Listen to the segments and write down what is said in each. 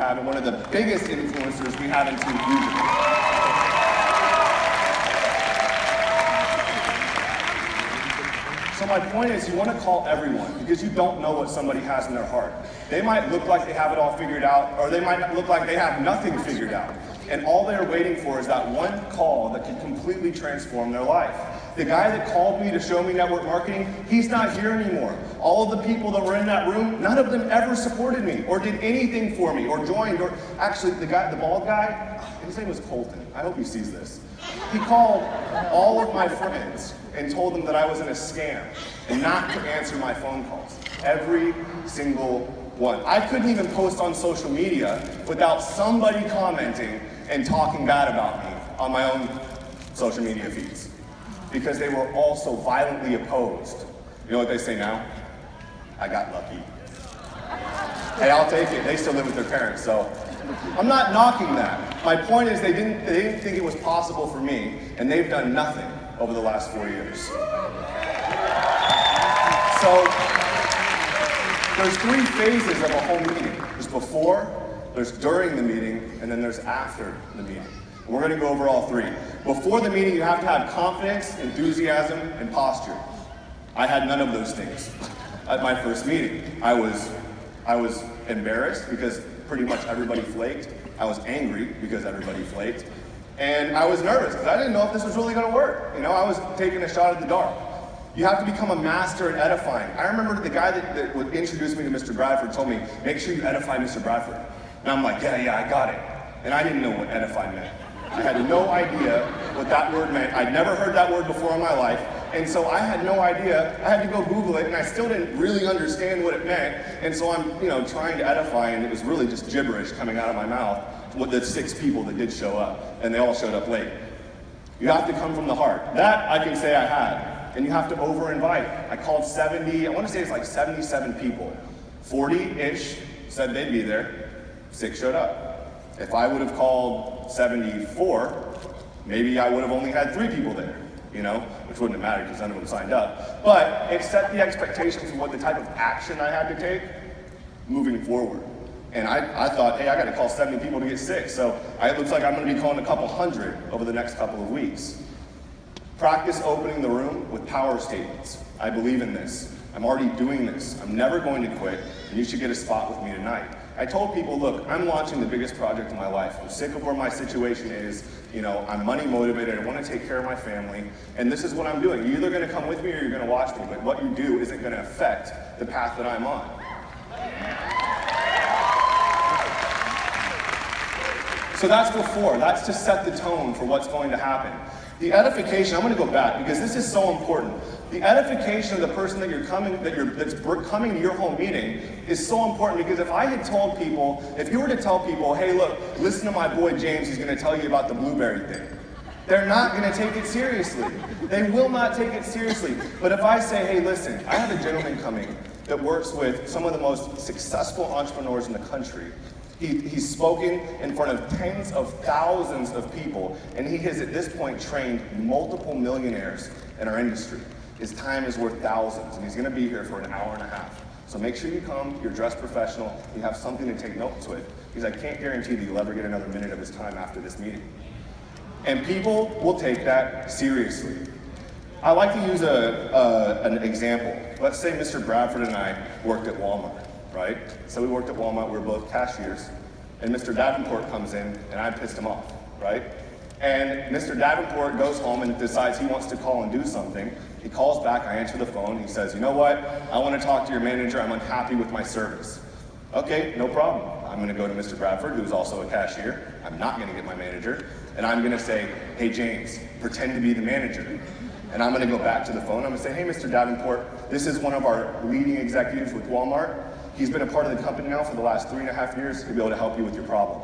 have and one of the biggest influencers we have in Team Fusion. So my point is, you want to call everyone because you don't know what somebody has in their heart. They might look like they have it all figured out, or they might look like they have nothing figured out. And all they're waiting for is that one call that can completely transform their life. The guy that called me to show me network marketing, he's not here anymore. All of the people that were in that room, none of them ever supported me or did anything for me or joined, or actually the bald guy, his name was Colton. I hope he sees this. He called all of my friends and told them that I was in a scam and not to answer my phone calls. Every single one. I couldn't even post on social media without somebody commenting and talking bad about me on my own social media feeds because they were all so violently opposed. You know what they say now? I got lucky. Hey, I'll take it. They still live with their parents, so I'm not knocking that. My point is they didn't think it was possible for me, and they've done nothing over the last 4 years. So there's 3 phases of a whole meeting. There's before, there's during the meeting, and then there's after the meeting. And we're gonna go over all 3. Before the meeting, you have to have confidence, enthusiasm, and posture. I had none of those things at my first meeting. I was embarrassed because pretty much everybody flaked. I was angry because everybody flaked. And I was nervous because I didn't know if this was really gonna work. You know, I was taking a shot at the dark. You have to become a master at edifying. I remember the guy that would introduce me to Mr. Bradford told me, make sure you edify Mr. Bradford. And I'm like, yeah, I got it. And I didn't know what edify meant. I had no idea what that word meant. I'd never heard that word before in my life. And so I had no idea. I had to go Google it, and I still didn't really understand what it meant. And so I'm, trying to edify, and it was really just gibberish coming out of my mouth with the 6 people that did show up, and they all showed up late. You have to come from the heart. That I can say I had. And you have to over-invite. I called 70, I want to say it's like 77 people. 40-ish said they'd be there. 6 showed up. If I would have called 74, maybe I would have only had 3 people there, which wouldn't have mattered because none of them signed up. But it set the expectations for what the type of action I had to take moving forward. And I thought, hey, I got to call 70 people to get 6. So it looks like I'm going to be calling a couple hundred over the next couple of weeks. Practice opening the room with power statements. I believe in this. I'm already doing this. I'm never going to quit, and you should get a spot with me tonight. I told people, look, I'm launching the biggest project of my life. I'm sick of where my situation is. I'm money motivated. I want to take care of my family. And this is what I'm doing. You're either going to come with me or you're going to watch me. But what you do isn't going to affect the path that I'm on. So that's before. That's to set the tone for what's going to happen. The edification, I'm going to go back because this is so important. The edification of the person that's coming to your home meeting is so important because if you were to tell people, hey look, listen to my boy James, he's going to tell you about the blueberry thing. They're not going to take it seriously. They will not take it seriously. But if I say, hey listen, I have a gentleman coming that works with some of the most successful entrepreneurs in the country. He's spoken in front of tens of thousands of people, and he has at this point trained multiple millionaires in our industry. His time is worth thousands, and he's going to be here for an hour and a half. So make sure you come, you're dressed professional, you have something to take notes with, because I can't guarantee that you'll ever get another minute of his time after this meeting. And people will take that seriously. I like to use an example. Let's say Mr. Bradford and I worked at Walmart. Right? So we worked at Walmart, we were both cashiers, and Mr. Davenport comes in, and I pissed him off, right? And Mr. Davenport goes home and decides he wants to call and do something. He calls back, I answer the phone, he says, you know what? I want to talk to your manager, I'm unhappy with my service. Okay, no problem. I'm going to go to Mr. Bradford, who's also a cashier. I'm not going to get my manager, and I'm going to say, hey James, pretend to be the manager. And I'm going to go back to the phone, I'm going to say, hey Mr. Davenport, this is one of our leading executives with Walmart. He's been a part of the company now for the last 3.5 years to be able to help you with your problem.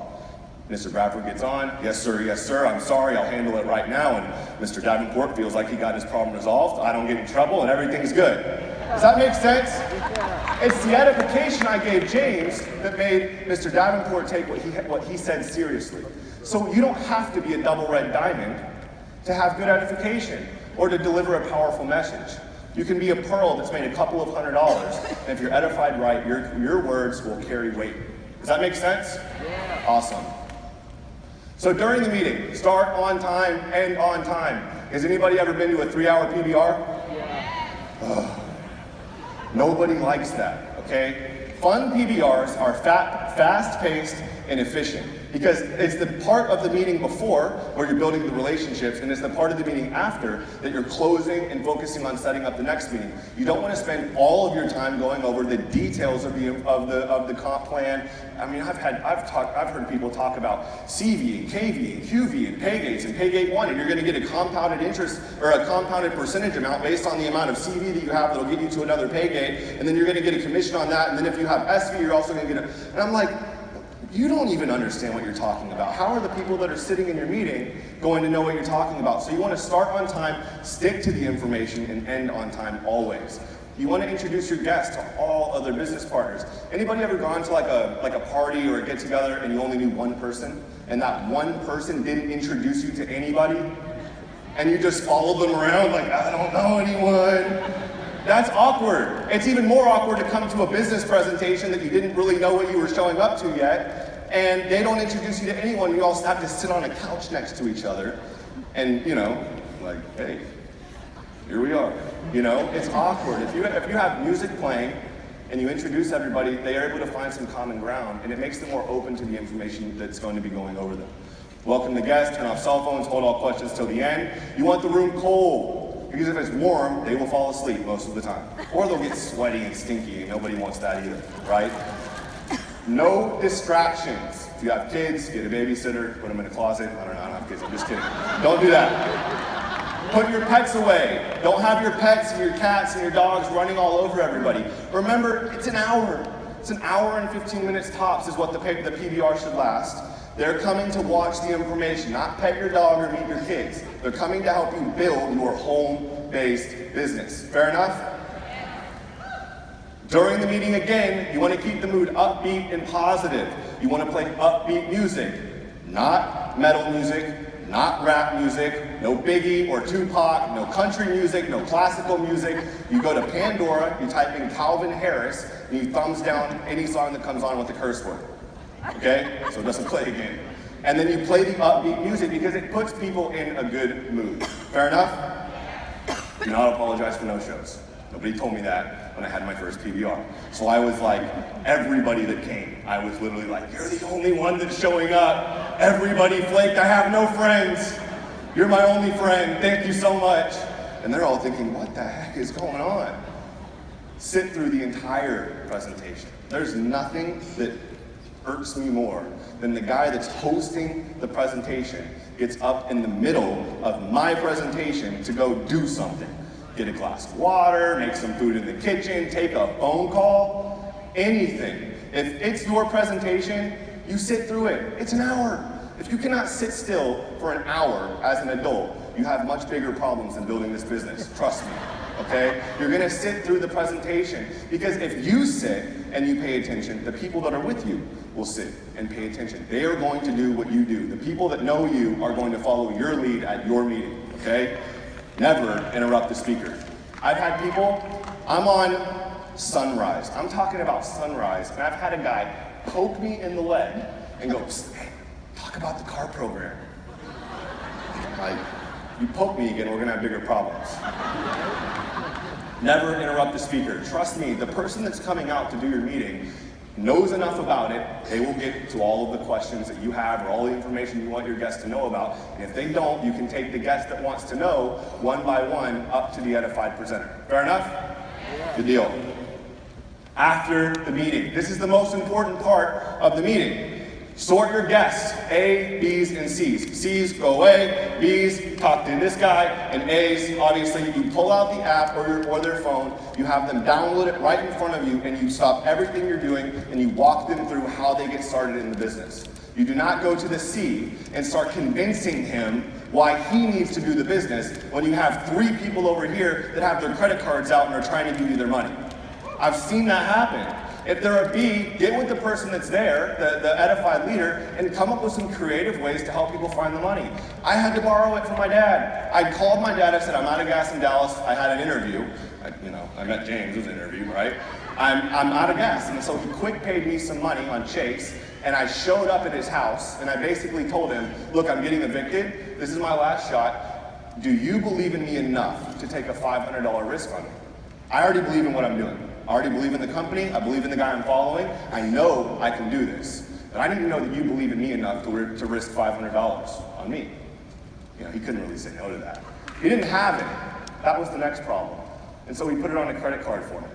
Mr. Bradford gets on, yes sir, I'm sorry, I'll handle it right now. And Mr. Davenport feels like he got his problem resolved, I don't get in trouble, and everything's good. Does that make sense? It's the edification I gave James that made Mr. Davenport take what he said seriously. So you don't have to be a double red diamond to have good edification or to deliver a powerful message. You can be a pearl that's made a couple of $100s, and if you're edified right, your words will carry weight. Does that make sense? Yeah. Awesome. So during the meeting, start on time, end on time. Has anybody ever been to a 3-hour PBR? Yeah. Nobody likes that, okay? Fun PBRs are fast-paced and efficient because it's the part of the meeting before where you're building the relationships, and it's the part of the meeting after that you're closing and focusing on setting up the next meeting. You don't want to spend all of your time going over the details of the comp plan. I mean, I've heard people talk about CV and KV and QV and pay gates and pay gate 1, and you're going to get a compounded interest or a compounded percentage amount based on the amount of CV that you have that'll get you to another pay gate, and then you're going to get a commission on that, and then if you have SV, you're also going to get and I'm like, you don't even understand what you're talking about. How are the people that are sitting in your meeting going to know what you're talking about? So you want to start on time, stick to the information, and end on time always. You want to introduce your guests to all other business partners. Anybody ever gone to like a party or a get together and you only knew one person, and that one person didn't introduce you to anybody, and you just followed them around like, I don't know anyone? That's awkward. It's even more awkward to come to a business presentation that you didn't really know what you were showing up to yet, and they don't introduce you to anyone. You all have to sit on a couch next to each other, and like, hey, here we are. It's awkward. If you have music playing and you introduce everybody, they are able to find some common ground, and it makes them more open to the information that's going to be going over them. Welcome the guests, turn off cell phones, hold all questions till the end. You want the room cold. Because if it's warm, they will fall asleep most of the time. Or they'll get sweaty and stinky, and nobody wants that either, right? No distractions. If you have kids, get a babysitter, put them in a closet. I don't have kids, I'm just kidding. Don't do that. Put your pets away. Don't have your pets and your cats and your dogs running all over everybody. Remember, it's an hour. It's an hour and 15 minutes tops is what the PBR should last. They're coming to watch the information, not pet your dog or meet your kids. They're coming to help you build your home-based business. Fair enough? During the meeting again, you want to keep the mood upbeat and positive. You want to play upbeat music, not metal music, not rap music, no Biggie or Tupac, no country music, no classical music. You go to Pandora, you type in Calvin Harris, and you thumbs down any song that comes on with a curse word. Okay? So it doesn't play again. And then you play the upbeat music because it puts people in a good mood. Fair enough? Do not apologize for no-shows. Nobody told me that when I had my first PBR. So I was like, everybody that came, I was literally like, you're the only one that's showing up. Everybody flaked, I have no friends. You're my only friend, thank you so much. And they're all thinking, what the heck is going on? Sit through the entire presentation. There's nothing that irks me more than the guy that's hosting the presentation gets up in the middle of my presentation to go do something. Get a glass of water, make some food in the kitchen, take a phone call, anything. If it's your presentation, you sit through it. It's an hour. If you cannot sit still for an hour as an adult, you have much bigger problems than building this business. Trust me. Okay? You're gonna sit through the presentation because if you sit and you pay attention, the people that are with you will sit and pay attention. They are going to do what you do. The people that know you are going to follow your lead at your meeting, okay? Never interrupt the speaker. I've had people, I'm on Sunrise. I'm talking about Sunrise, and I've had a guy poke me in the leg and go, hey, talk about the car program. Like, you poke me again, we're gonna have bigger problems. Never interrupt the speaker. Trust me, the person that's coming out to do your meeting knows enough about it, they will get to all of the questions that you have or all the information you want your guests to know about. And if they don't, you can take the guest that wants to know one by one up to the edified presenter. Fair enough? Yeah. Good deal. After the meeting, this is the most important part of the meeting. Sort your guests, A, B's, and C's. C's, go away. B's, talk to this guy. And A's, obviously, you pull out the app or their phone, you have them download it right in front of you, and you stop everything you're doing, and you walk them through how they get started in the business. You do not go to the C and start convincing him why he needs to do the business when you have 3 people over here that have their credit cards out and are trying to give you their money. I've seen that happen. If they're a B, get with the person that's there, the edified leader, and come up with some creative ways to help people find the money. I had to borrow it from my dad. I called my dad, I said, I'm out of gas in Dallas. I had an interview. I met James, it was an interview, right? I'm out of gas. And so he quick paid me some money on Chase, and I showed up at his house, and I basically told him, look, I'm getting evicted. This is my last shot. Do you believe in me enough to take a $500 risk on me? I already believe in what I'm doing. I already believe in the company. I believe in the guy I'm following. I know I can do this. But I need to know that you believe in me enough to risk $500 on me. You know, he couldn't really say no to that. He didn't have it. That was the next problem. And so he put it on a credit card for me.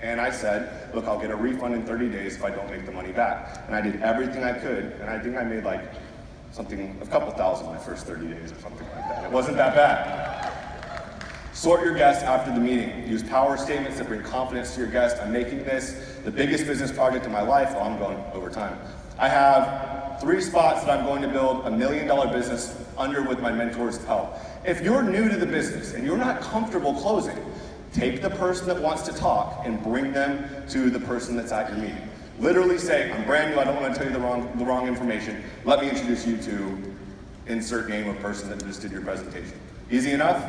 And I said, look, I'll get a refund in 30 days if I don't make the money back. And I did everything I could, and I think I made like a couple thousand my first 30 days or something like that. It wasn't that bad. Sort your guests after the meeting. Use power statements that bring confidence to your guest. I'm making this the biggest business project in my life. Well, I'm going over time. I have 3 spots that I'm going to build a $1 million business under with my mentor's help. If you're new to the business and you're not comfortable closing, take the person that wants to talk and bring them to the person that's at your meeting. Literally say, I'm brand new, I don't want to tell you the wrong information. Let me introduce you to insert name of person that just did your presentation. Easy enough?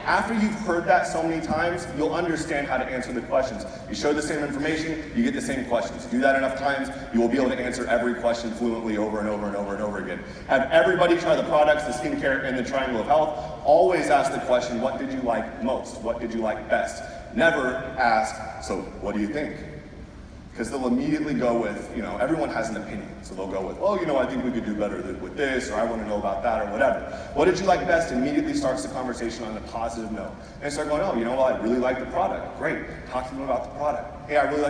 After you've heard that so many times, you'll understand how to answer the questions. You show the same information, you get the same questions. Do that enough times, you will be able to answer every question fluently over and over and over and over again. Have everybody try the products, the skincare, and the triangle of health. Always ask the question, what did you like most? What did you like best? Never ask, so what do you think? Because they'll immediately go with, everyone has an opinion. So they'll go with, I think we could do better with this, or I want to know about that, or whatever. What did you like best? Immediately starts the conversation on a positive note. And start going, I really like the product. Great. Talk to them about the product. Hey, I really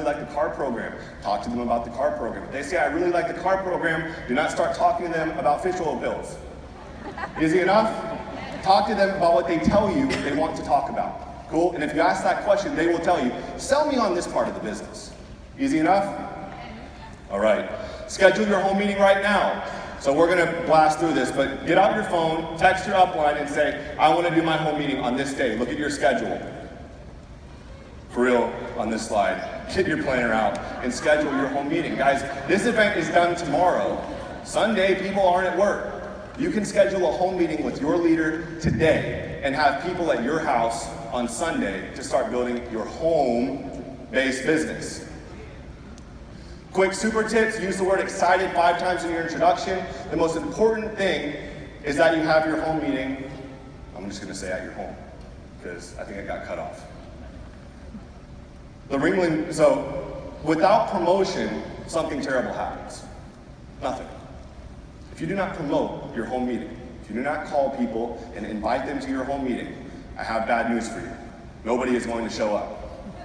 like the car program. Talk to them about the car program. If they say, I really like the car program, do not start talking to them about fish oil pills. Easy enough? Talk to them about what they tell you they want to talk about. Cool? And if you ask that question, they will tell you, sell me on this part of the business. Easy enough? All right. Schedule your home meeting right now. So we're going to blast through this, but get out your phone, text your upline, and say, I want to do my home meeting on this day. Look at your schedule. For real, on this slide. Get your planner out and schedule your home meeting. Guys, this event is done tomorrow. Sunday, people aren't at work. You can schedule a home meeting with your leader today and have people at your house on Sunday to start building your home-based business. Quick super tips, use the word excited 5 times in your introduction. The most important thing is that you have your home meeting, I'm just gonna say at your home, because I think it got cut off. So without promotion, something terrible happens. Nothing. If you do not promote your home meeting, if you do not call people and invite them to your home meeting, I have bad news for you. Nobody is going to show up.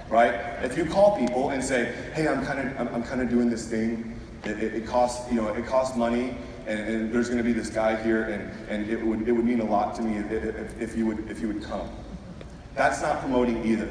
Right? If you call people and say, hey, I'm kind of doing this thing. It costs money, and there's going to be this guy here, and it would mean a lot to me if you would come. That's not promoting either.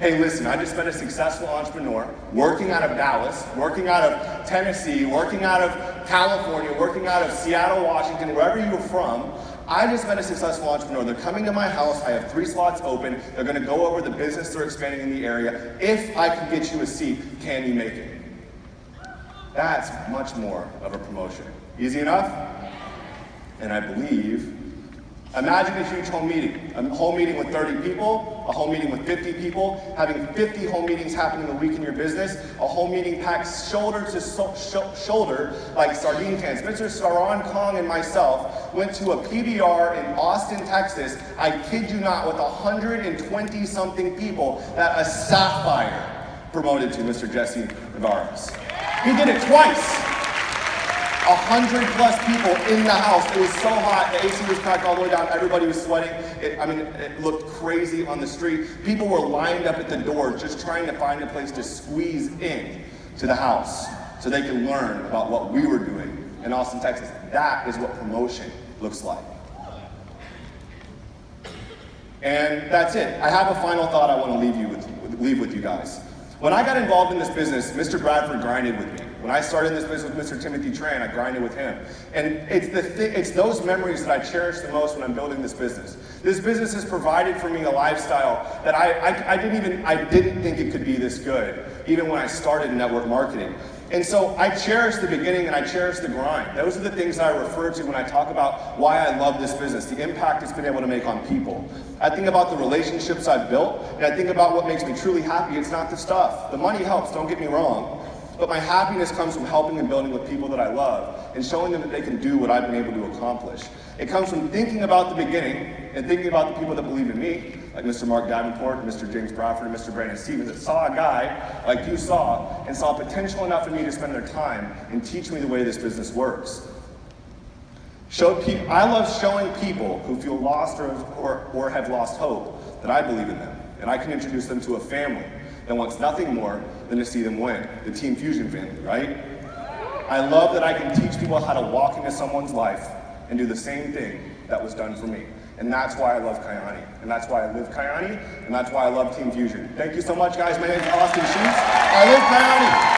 Hey, listen, I just met a successful entrepreneur working out of Dallas, working out of Tennessee, working out of California, working out of Seattle, Washington, wherever you're from. I just met a successful entrepreneur. They're coming to my house. I have 3 slots open. They're going to go over the business they're expanding in the area. If I can get you a seat, can you make it? That's much more of a promotion. Easy enough? And I believe, imagine a huge home meeting. A home meeting with 30 people, a home meeting with 50 people, having 50 home meetings happening a week in your business, a home meeting packed shoulder to shoulder like sardine cans. Mr. Saran Kong and myself went to a PBR in Austin, Texas, I kid you not, with 120-something people that a Sapphire promoted to Mr. Jesse Navarez. He did it twice. 100+ people in the house. It was so hot. The AC was cracked all the way down. Everybody was sweating. It looked crazy on the street. People were lined up at the door just trying to find a place to squeeze in to the house so they could learn about what we were doing in Austin, Texas. That is what promotion looks like. And that's it. I have a final thought I want to leave with you guys. When I got involved in this business, Mr. Bradford grinded with me. When I started this business with Mr. Timothy Tran, I grinded with him. And it's those memories that I cherish the most when I'm building this business. This business has provided for me a lifestyle that I didn't think it could be this good, even when I started network marketing. And so I cherish the beginning and I cherish the grind. Those are the things that I refer to when I talk about why I love this business, the impact it's been able to make on people. I think about the relationships I've built, and I think about what makes me truly happy. It's not the stuff. The money helps, don't get me wrong. But my happiness comes from helping and building with people that I love and showing them that they can do what I've been able to accomplish. It comes from thinking about the beginning and thinking about the people that believe in me, like Mr. Mark Davenport, Mr. James Bradford, and Mr. Brandon Stevens, that saw a guy like you saw and saw potential enough in me to spend their time and teach me the way this business works. I love showing people who feel lost or have lost hope that I believe in them, and I can introduce them to a family that wants nothing more than to see them win, the Team Fusion family, right? I love that I can teach people how to walk into someone's life and do the same thing that was done for me. And that's why I love Kyani, and that's why I live Kyani, and that's why I love Team Fusion. Thank you so much, guys. My name is Austin Sheets. I live Kyani.